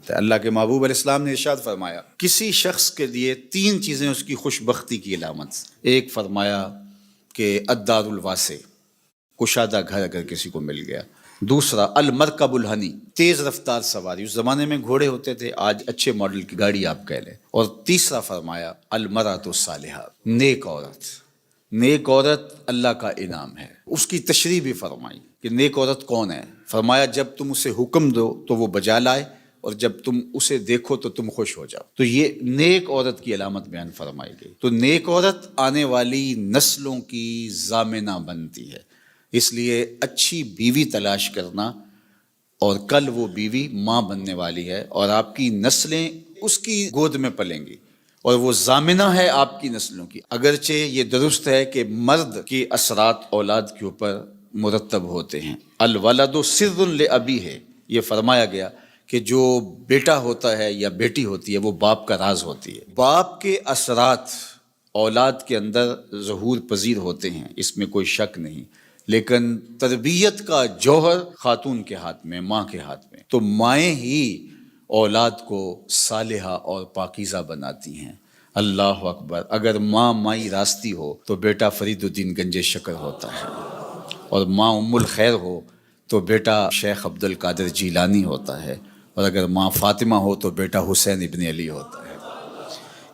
تو اللہ کے محبوب علیہ السلام نے ارشاد فرمایا کسی شخص کے لیے 3 چیزیں اس کی خوش بختی کی علامت۔ ایک فرمایا کہ الدار الواسع، کشادہ گھر اگر کسی کو مل گیا۔ دوسرا المرکب الحنی، تیز رفتار سواری، اس زمانے میں گھوڑے ہوتے تھے، آج اچھے ماڈل کی گاڑی آپ کہہ لیں۔ اور تیسرا فرمایا المرأۃ الصالحہ، نیک عورت۔ نیک عورت اللہ کا انعام ہے۔ اس کی تشریح بھی فرمائی کہ نیک عورت کون ہے۔ فرمایا جب تم اسے حکم دو تو وہ بجا لائے، اور جب تم اسے دیکھو تو تم خوش ہو جاؤ۔ تو یہ نیک عورت کی علامت بیان فرمائی گئی۔ تو نیک عورت آنے والی نسلوں کی ضامنہ بنتی ہے، اس لیے اچھی بیوی تلاش کرنا، اور کل وہ بیوی ماں بننے والی ہے اور آپ کی نسلیں اس کی گود میں پلیں گی، اور وہ ضامنہ ہے آپ کی نسلوں کی۔ اگرچہ یہ درست ہے کہ مرد کی اثرات اولاد کے اوپر مرتب ہوتے ہیں۔ الولد سر لابیہ، یہ فرمایا گیا کہ جو بیٹا ہوتا ہے یا بیٹی ہوتی ہے وہ باپ کا راز ہوتی ہے۔ باپ کے اثرات اولاد کے اندر ظہور پذیر ہوتے ہیں، اس میں کوئی شک نہیں، لیکن تربیت کا جوہر خاتون کے ہاتھ میں، ماں کے ہاتھ میں۔ تو مائیں ہی اولاد کو صالحہ اور پاکیزہ بناتی ہیں۔ اللہ اکبر! اگر ماں مائی راستی ہو تو بیٹا فرید الدین گنج شکر ہوتا ہے، اور ماں ام الخیر ہو تو بیٹا شیخ عبد القادر جیلانی ہوتا ہے، اور اگر ماں فاطمہ ہو تو بیٹا حسین ابن علی ہوتا ہے۔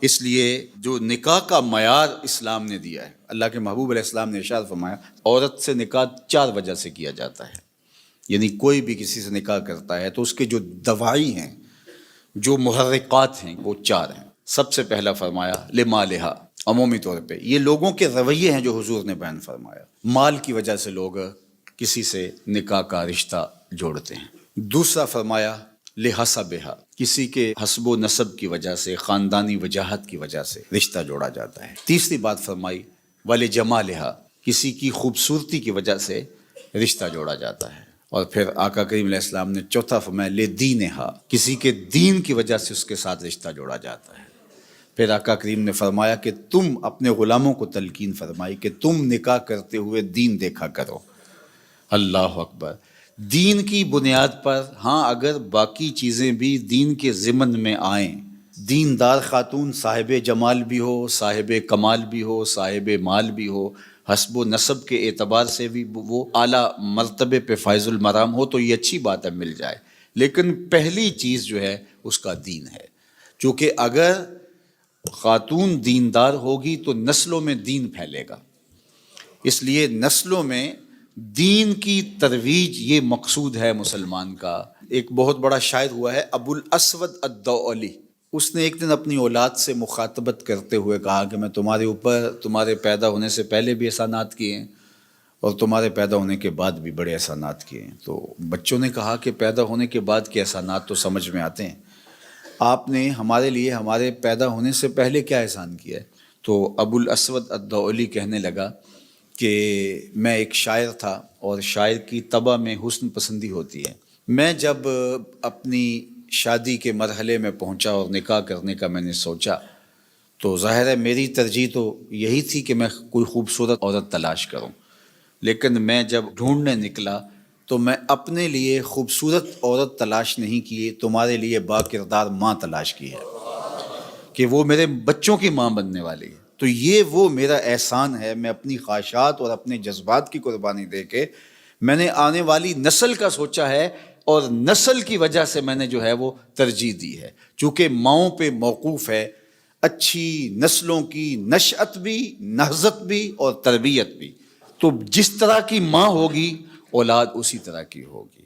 اس لیے جو نکاح کا معیار اسلام نے دیا ہے، اللہ کے محبوب علیہ السلام نے ارشاد فرمایا عورت سے نکاح 4 وجہ سے کیا جاتا ہے۔ یعنی کوئی بھی کسی سے نکاح کرتا ہے تو اس کے جو دواعی ہیں، جو محرکات ہیں، وہ 4 ہیں۔ سب سے پہلا فرمایا لمالہا، عمومی طور پہ یہ لوگوں کے رویے ہیں جو حضور نے بیان فرمایا۔ مال کی وجہ سے لوگ کسی سے نکاح کا رشتہ جوڑتے ہیں۔ دوسرا فرمایا لحسبہا، کسی کے حسب و نسب کی وجہ سے، خاندانی وجاہت کی وجہ سے رشتہ جوڑا جاتا ہے۔ تیسری بات فرمائی ولجمالہا، کسی کی خوبصورتی کی وجہ سے رشتہ جوڑا جاتا ہے۔ اور پھر آقا کریم علیہ السلام نے چوتھا فرمایا لدینہا، کسی کے دین کی وجہ سے اس کے ساتھ رشتہ جوڑا جاتا ہے۔ پھر آقا کریم نے فرمایا کہ تم اپنے غلاموں کو تلقین فرمائی کہ تم نکاح کرتے ہوئے دین دیکھا کرو۔ اللہ اکبر! دین کی بنیاد پر، ہاں اگر باقی چیزیں بھی دین کے ضمن میں آئیں، دیندار خاتون صاحب جمال بھی ہو، صاحب کمال بھی ہو، صاحب مال بھی ہو، حسب و نسب کے اعتبار سے بھی وہ اعلیٰ مرتبے پہ فائز المرام ہو، تو یہ اچھی بات ہے، مل جائے۔ لیکن پہلی چیز جو ہے اس کا دین ہے، چونکہ اگر خاتون دیندار ہوگی تو نسلوں میں دین پھیلے گا۔ اس لیے نسلوں میں دین کی ترویج یہ مقصود ہے مسلمان کا۔ ایک بہت بڑا شاعر ہوا ہے ابو الاسود الدؤلی، اس نے ایک دن اپنی اولاد سے مخاطبت کرتے ہوئے کہا کہ میں تمہارے اوپر تمہارے پیدا ہونے سے پہلے بھی احسانات کیے ہیں، اور تمہارے پیدا ہونے کے بعد بھی بڑے احسانات کیے ہیں۔ تو بچوں نے کہا کہ پیدا ہونے کے بعد کے احسانات تو سمجھ میں آتے ہیں، آپ نے ہمارے لیے ہمارے پیدا ہونے سے پہلے کیا احسان کیا ہے؟ تو ابو الاسود الدؤلی کہنے لگا کہ میں ایک شاعر تھا، اور شاعر کی طبع میں حسن پسندی ہوتی ہے۔ میں جب اپنی شادی کے مرحلے میں پہنچا اور نکاح کرنے کا میں نے سوچا، تو ظاہر ہے میری ترجیح تو یہی تھی کہ میں کوئی خوبصورت عورت تلاش کروں، لیکن میں جب ڈھونڈنے نکلا تو میں اپنے لیے خوبصورت عورت تلاش نہیں کی، تمہارے لیے با کردار ماں تلاش کی ہے کہ وہ میرے بچوں کی ماں بننے والی ہے۔ تو یہ وہ میرا احسان ہے، میں اپنی خواہشات اور اپنے جذبات کی قربانی دے کے میں نے آنے والی نسل کا سوچا ہے، اور نسل کی وجہ سے میں نے جو ہے وہ ترجیح دی ہے، چونکہ ماؤں پہ موقوف ہے اچھی نسلوں کی نشأت بھی، نہضت بھی اور تربیت بھی۔ تو جس طرح کی ماں ہوگی اولاد اسی طرح کی ہوگی۔